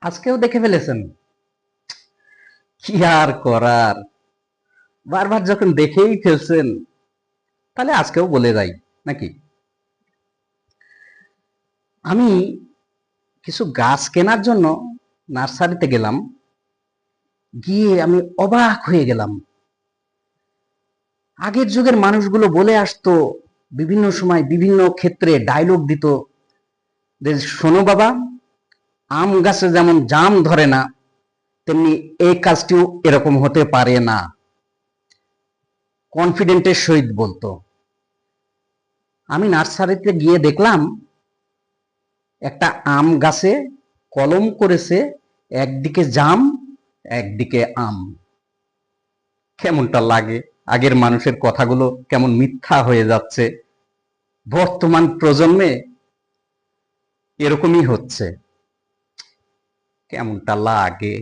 আজকেও দেখে ফেলেছেন। কি আর করার, বারবার যখন দেখেই ফেলছেন তাহলে আজকেও বলে যাই নাকি। আমি কিছু গাছ কেনার জন্য নার্সারিতে গেলাম, গিয়ে আমি অবাক হয়ে গেলাম। আগের যুগের মানুষগুলো বলে আসতো, বিভিন্ন সময় বিভিন্ন ক্ষেত্রে ডায়লগ দিত যে শোনো বাবা, আম গাছে যেমন জাম ধরে না, তেমনি এই কাজটিও এরকম হতে পারে না। কনফিডেন্টের সহিত বলতো। আমি নার্সারিতে গিয়ে দেখলাম একটা আম গাছে কলম করেছে, একদিকে জাম একদিকে আম। কেমনটা লাগে, আগের মানুষের কথাগুলো কেমন মিথ্যা হয়ে যাচ্ছে। বর্তমান প্রজন্মে এরকমই হচ্ছে, কেমনটা লাগে।